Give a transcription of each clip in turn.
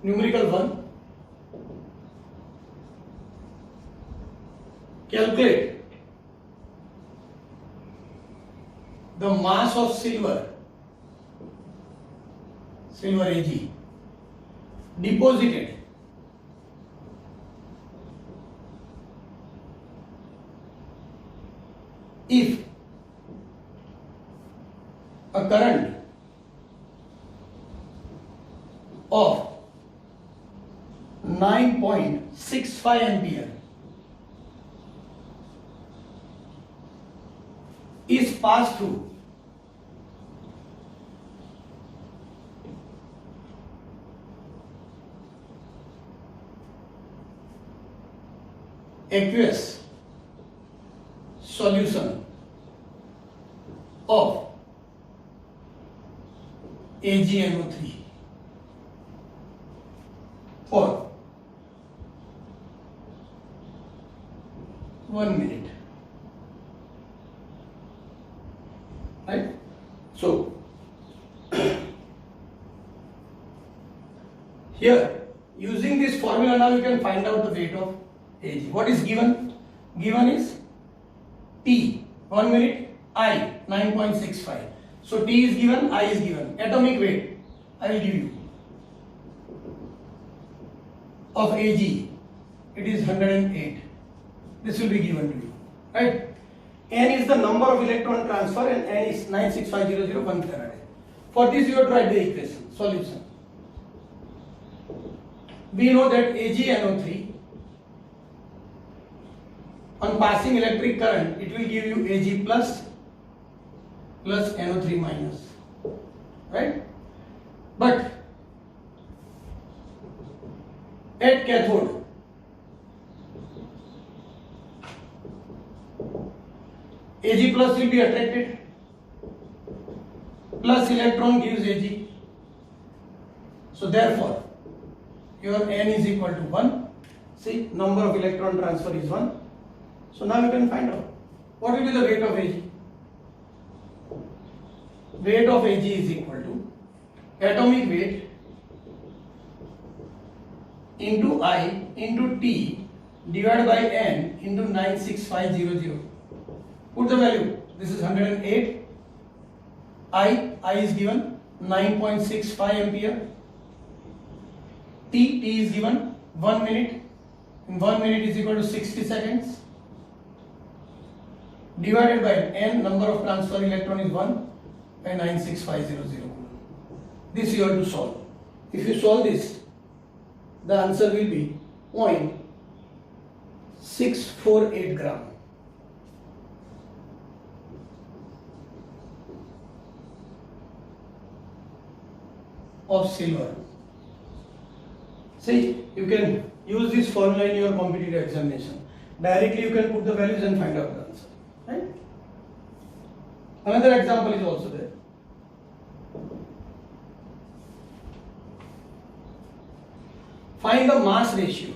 numerical 1. Calculate the mass of silver Ag deposited if a current of 9.65 ampere is passed through aqueous solution of AgNO3 for 1 minute. Right? So, here using this formula now you can find out the weight of Ag. What is given? Given is T 1 minute, I 9.65. So T is given, I is given. Atomic weight I will give you of Ag. It is 108. This will be given to you. Right? N is the number of electron transfer and N is 96500 1 Faraday. For this you have to write the equation, solution. We know that AgNO3 on passing electric current it will give you Ag plus NO3 minus, right? But at cathode Ag plus will be attracted, plus electron gives Ag, so therefore your N is equal to 1. See, number of electron transfer is 1. So now you can find out what will be the weight of Ag. Weight of Ag is equal to atomic weight into I into T divided by N into 96500. Put the value. This is 108. I is given 9.65 ampere. T is given 1 minute. And 1 minute is equal to 60 seconds. Divided by N, number of transfer electron is 1 by 96500. This you have to solve. If you solve this, the answer will be 0.648 gram. Of silver. See, you can use this formula in your competitive examination. Directly you can put the values and find out the answer. Right? Another example is also there. Find the mass ratio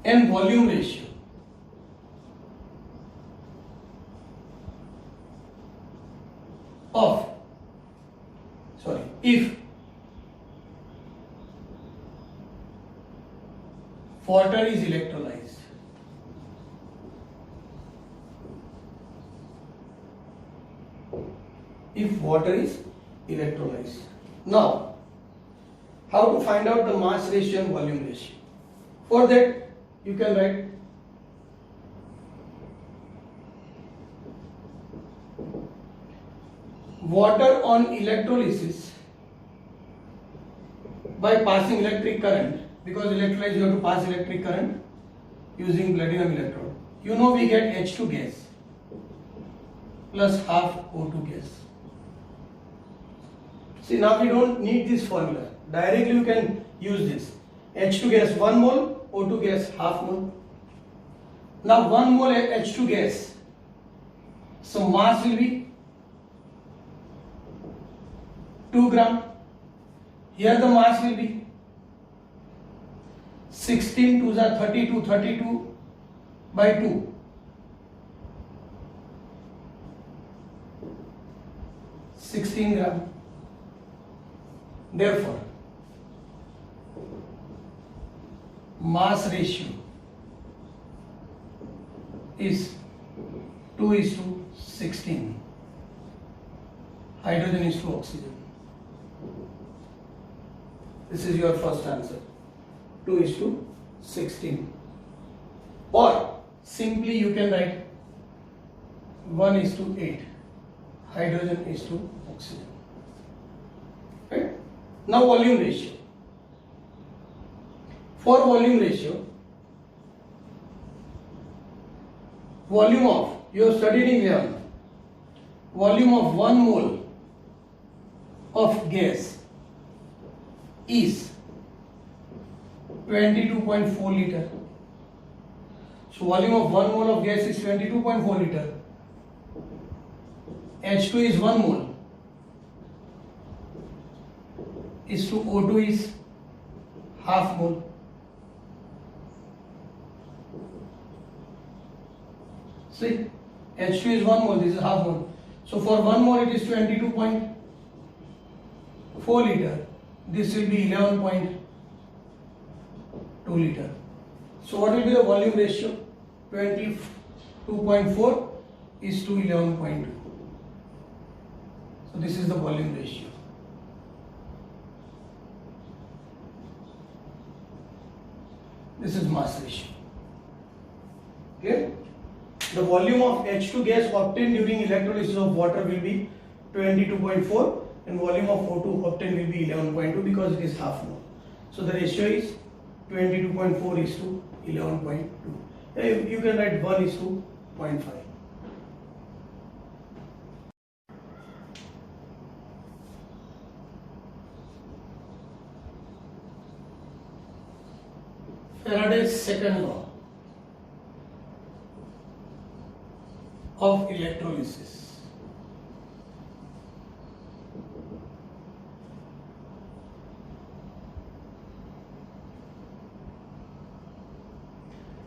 and volume ratio of, if water is electrolyzed. If water is electrolyzed. Now, how to find out the mass ratio and volume ratio? For that, you can write water on electrolysis by passing electric current, because electrolyze you have to pass electric current using platinum electrode. You know we get H2 gas plus half O2 gas. See, now we don't need this formula. Directly you can use this. H2 gas 1 mole, O2 gas half mole. Now 1 mole H2 gas, so mass will be 2 gram. Here the mass will be 16 2s are 32, 32 by 2. 16 gram. Therefore, mass ratio is 2:16. Hydrogen is to oxygen. This is your first answer. 2:16. Or simply you can write 1:8. Hydrogen is to oxygen. Right? Now volume ratio. For volume ratio, volume of, you have studied in 11, volume of 1 mole of gas is 22.4 liter. So volume of 1 mole of gas is 22.4 liter. H2 is 1 mole. Is to O2 is half mole. See, H2 is 1 mole, this is half mole. So for 1 mole it is 22.4 liter. This will be 11.2 liter. So what will be the volume ratio? 22.4 is to 11.2. So this is the volume ratio. This is mass ratio. Clear? The volume of H2 gas obtained during electrolysis of water will be 22.4 and volume of O2 obtained will be 11.2 because it is half mole. So the ratio is 22.4 is to 11.2. You can write 1 is to 0.5. Faraday's second law of electrolysis.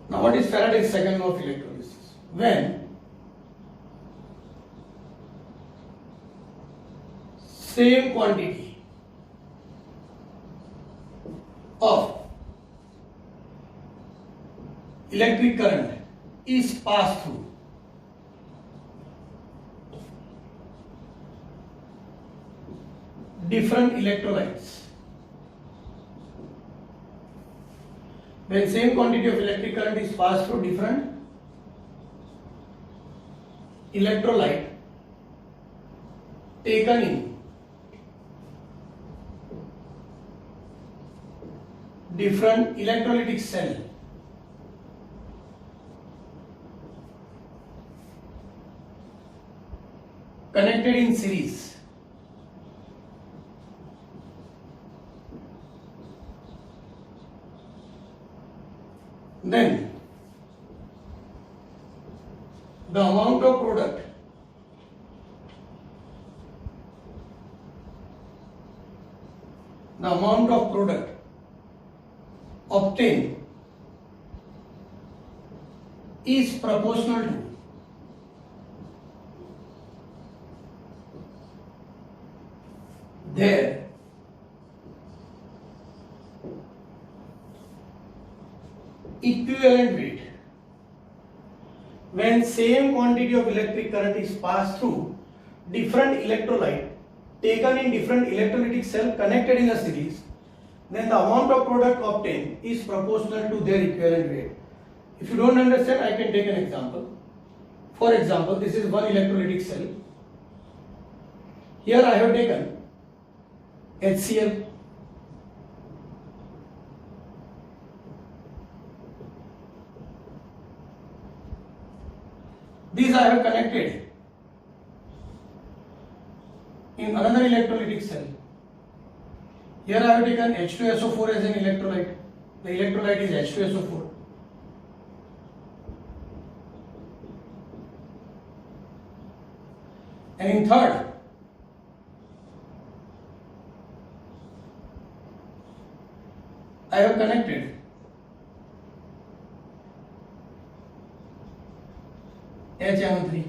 Now what is Faraday's second law of electrolysis? When same quantity of electric current is passed through different electrolytes. When same quantity of electric current is passed through different electrolyte taken in different electrolytic cell, connected in series, then the amount of product obtained is proportional to their equivalent weight. When same quantity of electric current is passed through different electrolyte taken in different electrolytic cell connected in a series, then the amount of product obtained is proportional to their equivalent weight. If you don't understand, I can take an example. For example, this is one electrolytic cell. Here I have taken HCl. These I have connected in another electrolytic cell. Here I have taken H2SO4 as an electrolyte. The electrolyte is H2SO4. And in third, I have connected HM3.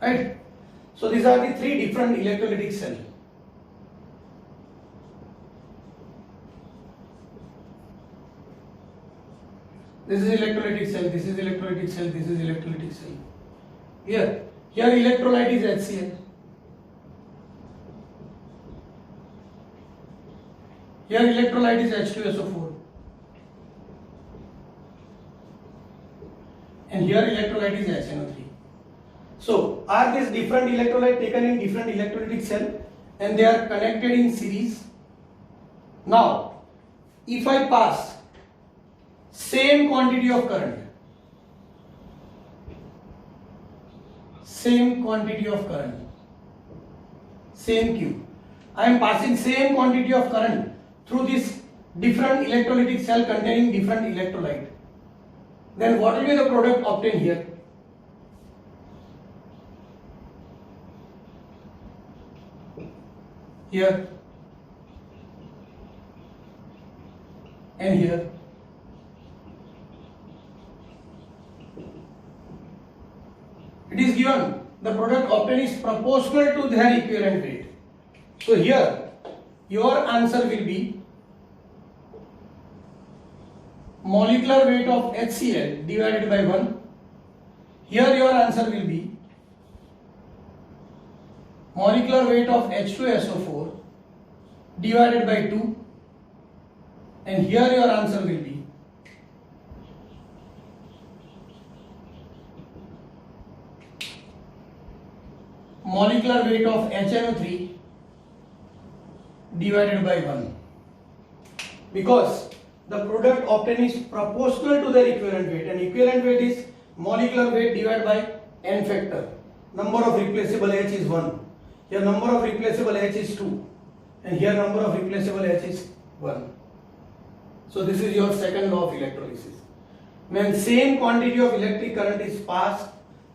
right? So these are the three different electrolytic cells. This is electrolytic cell, this is electrolytic cell, this is electrolytic cell. Here electrolyte is HCl. Here electrolyte is H2SO4. And here electrolyte is HNO3. So are these different electrolyte taken in different electrolytic cell and they are connected in series? Now, if I pass same quantity of current, same Q, I am passing same quantity of current through this different electrolytic cell containing different electrolyte, then what will be the product obtained here? Here and here. It is given the product obtained is proportional to their equivalent weight. So here your answer will be molecular weight of HCl divided by 1. Here your answer will be molecular weight of H2SO4 divided by 2. And here your answer will be molecular weight of HNO3 divided by 1. Because the product obtained is proportional to their equivalent weight, and equivalent weight is molecular weight divided by n factor. Number of replaceable H is 1. Here number of replaceable H is 2. And here number of replaceable H is 1. So this is your second law of electrolysis. When same quantity of electric current is passed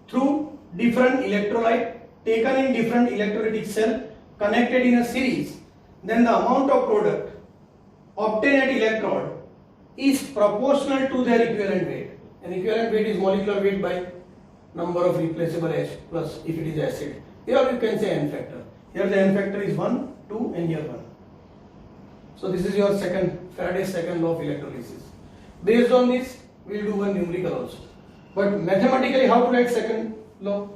through different electrolyte taken in different electrolytic cell connected in a series, then the amount of product obtained at electrode is proportional to their equivalent weight. And equivalent weight is molecular weight by number of replaceable H plus if it is acid. Here you can say n factor. Here the n factor is 1, 2 and here 1. So this is your Faraday's second law of electrolysis. Based on this, we will do one numerical also. But mathematically, how to write second law?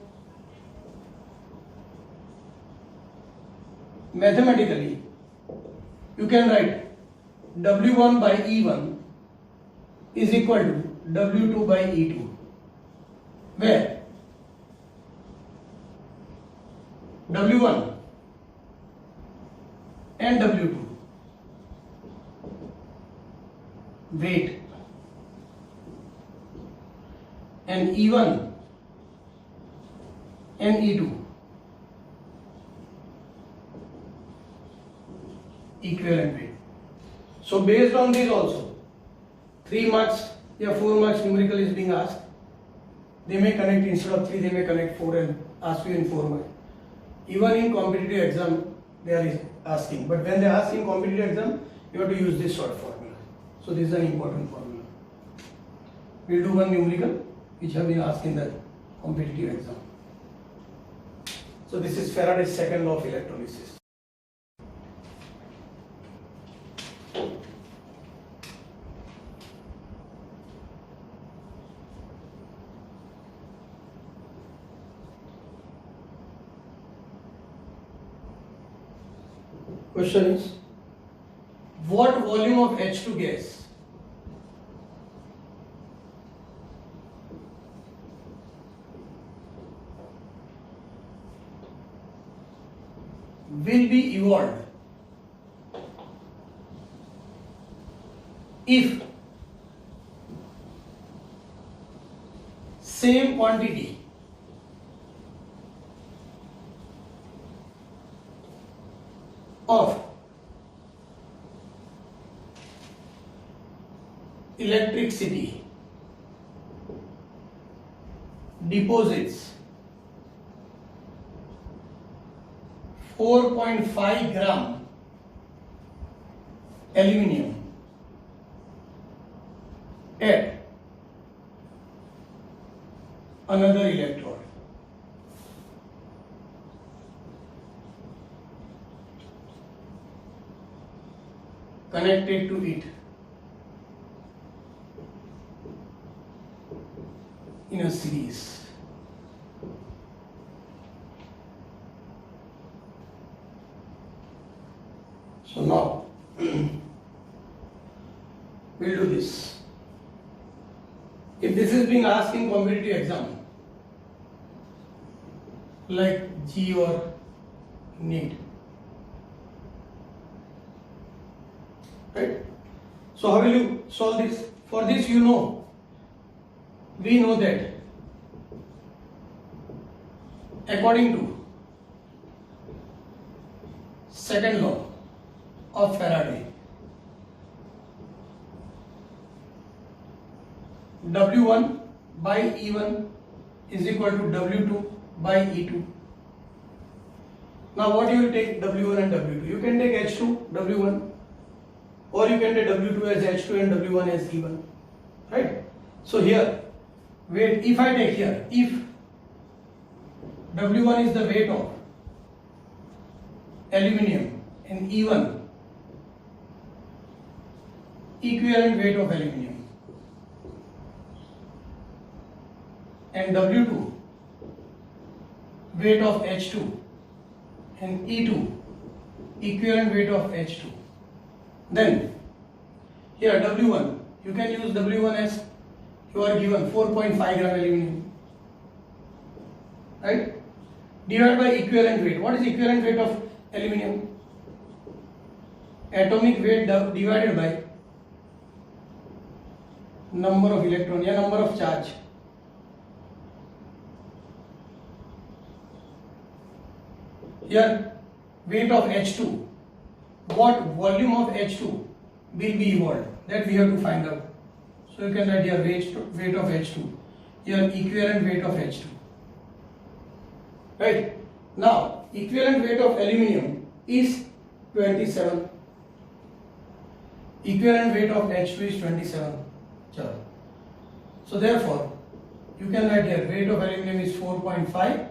Mathematically, you can write W1 by E1 is equal to W2 by E2, where W1 and W2 weight and E1 and E2 equivalent weight. So based on this also 3 marks or 4 marks numerical is being asked. They may connect instead of 3, they may connect 4 and ask you in 4 marks. Even in competitive exam they are asking, but when they ask in competitive exam you have to use this short formula. So this is an important formula. We will do one numerical which have been asked in the competitive exam. So this is Faraday's second law of electrolysis. Question is, what volume of H2 gas will be evolved if same quantity of electricity deposits 4.5 gram aluminium at another electrode. connected to it in a series. So now we'll do this. If this is being asked in competitive exam like G or NEET, right? So how will you solve this? For this, we know that according to second law of Faraday, W1 by E1 is equal to W2 by E2. Now what you will take W1 and W2? You can take H2 W1, or you can take W2 as H2 and W1 as E1, right? So here, wait, if I take here, if W1 is the weight of aluminium and E1 equivalent weight of aluminium, and W2 weight of H2 and E2 equivalent weight of H2, then here W1, you can use W1 as you are given 4.5 gram aluminium, right? Divided by equivalent weight. What is equivalent weight of aluminium? Atomic weight divided by number of electron या number of charge. Here weight of H2, what volume of H2 will be evolved, that we have to find out. So you can write here weight of H2, here equivalent weight of H2, right? Now equivalent weight of aluminium is 27, equivalent weight of H2 is 27. So therefore you can write here weight of aluminium is 4.5,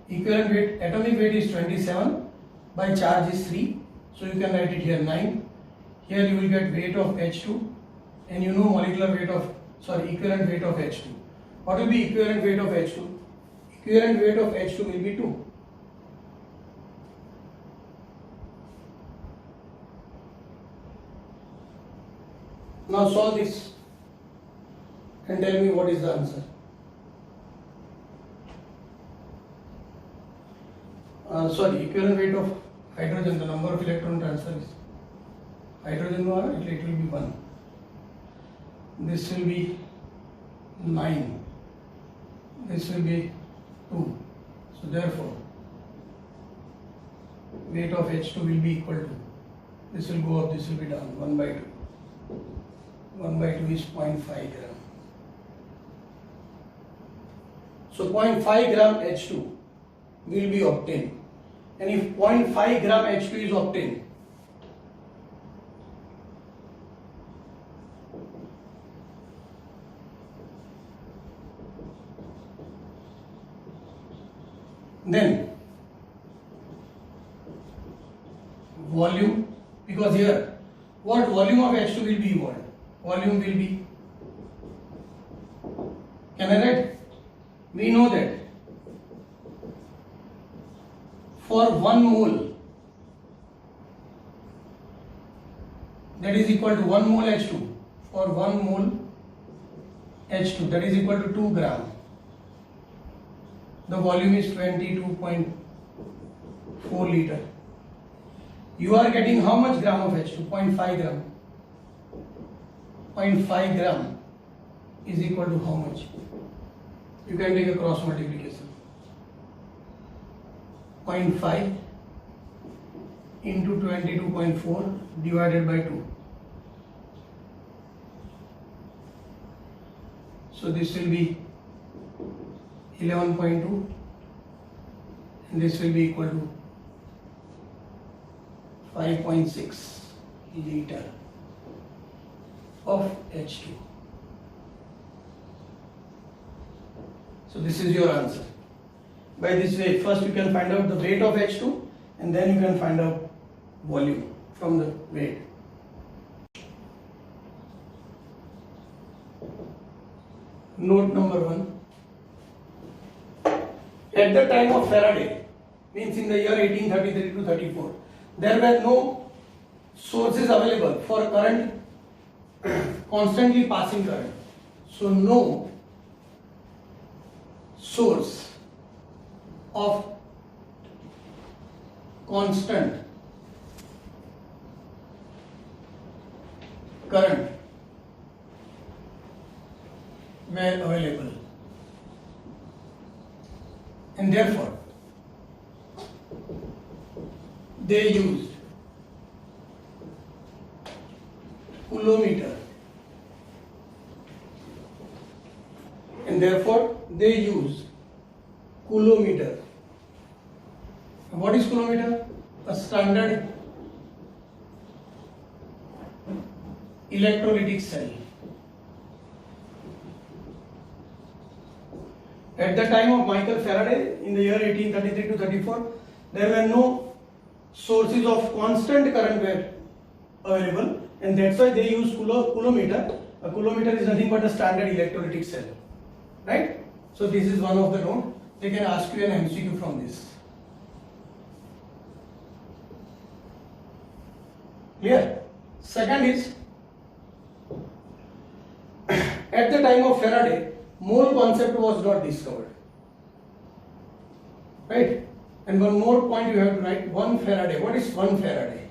equivalent weight, atomic weight is 27, by charge is 3, so you can write it here 9. Here you will get weight of H2, and you know equivalent weight of H2. What will be equivalent weight of H2? Equivalent weight of H2 will be 2. Now solve this and tell me what is the answer. Equivalent weight of hydrogen, the number of electron transfers. Hydrogen it will be 1. This will be 9. This will be 2. So therefore, weight of H2 will be equal to, this will go up, this will be down, 1 by 2. 1 by 2 is 0.5 gram. So 0.5 gram H2 will be obtained. And if 0.5 gram H2 is obtained, then volume, because here what volume of H2 will be evolved? Volume will be, can I write? We know that for 1 mole, that is equal to 1 mole H2, for 1 mole H2, that is equal to 2 gram. The volume is 22.4 liter. You are getting how much gram of H2? 0.5 gram. 0.5 gram is equal to how much? You can take a cross multiplication. 0.5 into 22.4 divided by 2. So this will be 11.2 and this will be equal to 5.6 liter of H2. So this is your answer. By this way, first you can find out the weight of H2 and then you can find out volume from the weight. Note number 1. At the time of Faraday, means in the year 1833 to 34, there were no sources available for current, constantly passing current. So no source of constant current were available, and therefore they used coulometer, and therefore they use coulometer. What is coulometer? A standard electrolytic cell. At the time of Michael Faraday, in the year 1833 to 34, there were no sources of constant current were available, and that's why they use coulometer. A coulometer is nothing but a standard electrolytic cell, right? So this is one of the note. They can ask you an MCQ from this. Clear? Second is, at the time of Faraday, mole concept was not discovered, right? And one more point you have to write, 1 Faraday. What is 1 Faraday?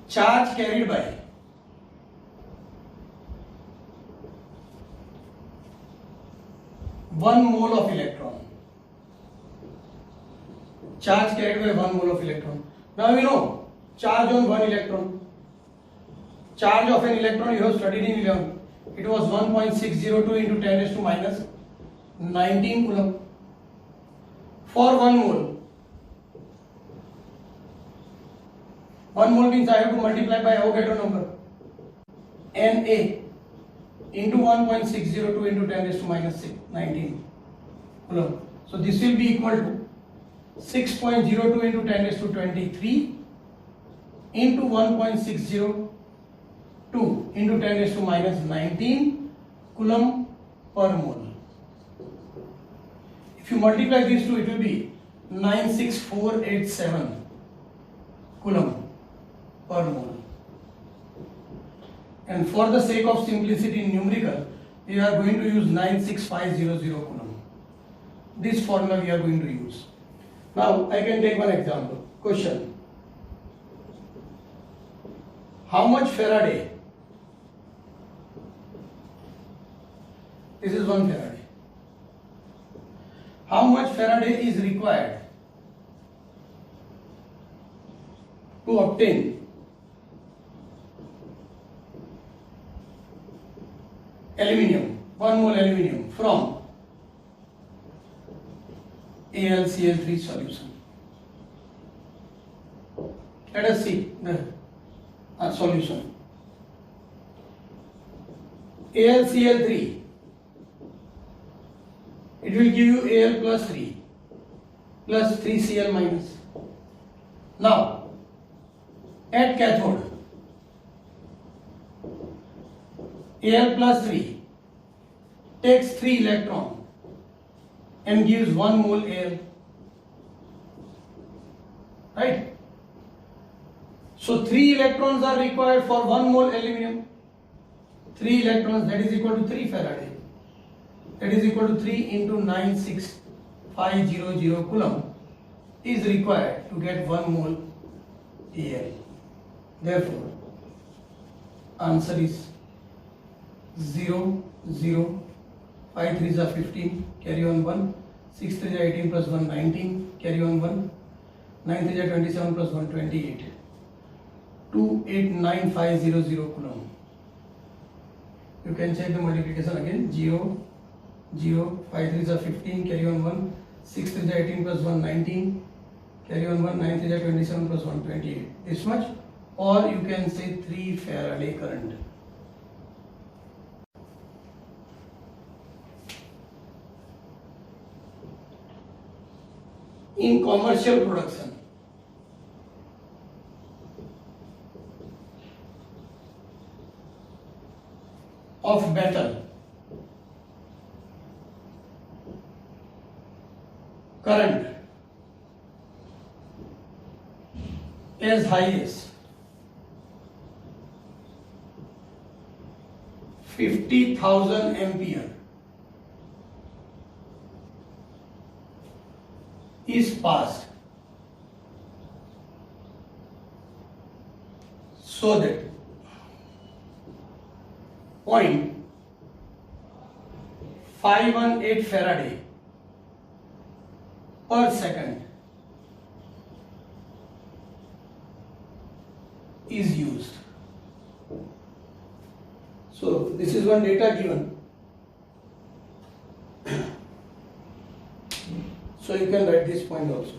Charge carried by one mole of electron. Charge carried by 1 mole of electron. Now we know charge on 1 electron. Charge of an electron you have studied in 11. It was 1.602 into 10 raised to minus 19 coulomb. For 1 mole. 1 mole means I have to multiply by Avogadro number. Na into 1.602 into 10 raised to minus 19 coulomb. So this will be equal to 6.02 into 10 raised to 23 into 1.602 into 10 raised to minus 19 coulomb per mole. If you multiply these two, it will be 96487 coulomb per mole. And for the sake of simplicity in numerical, we are going to use 96500 coulomb. This formula we are going to use. Now I can take one example. Question: how much Faraday? This is 1 Faraday. How much Faraday is required to obtain aluminium, 1 mole aluminium from AlCl3 solution? Let us see the solution. AlCl3, it will give you Al plus 3 plus 3Cl minus. Now at cathode, Al plus 3 takes 3 electron and gives 1 mole Al, right? So 3 electrons are required for 1 mole aluminium. 3 electrons, that is equal to 3 Faraday. That is equal to 3 into 96500 coulomb is required to get 1 mole Al. Therefore, answer is 0, 0, 5 3s are 15, carry on 1, 6 3s are 18 plus 1, 19, carry on 1, 9 3s are 27 plus 1, 28, 289,500 coulomb. You can check the multiplication again, 0, 0, 5 3s are 15, carry on 1, 6 3s are 18 plus 1, 19, carry on 1, 9 3s are 27 plus 1, 28. This much, or you can say 3 Faraday current. In commercial production, of metal current as high as 50,000 ampere is passed so that 0.518 Faraday per second is used. So this is one data given. So you can write this point also.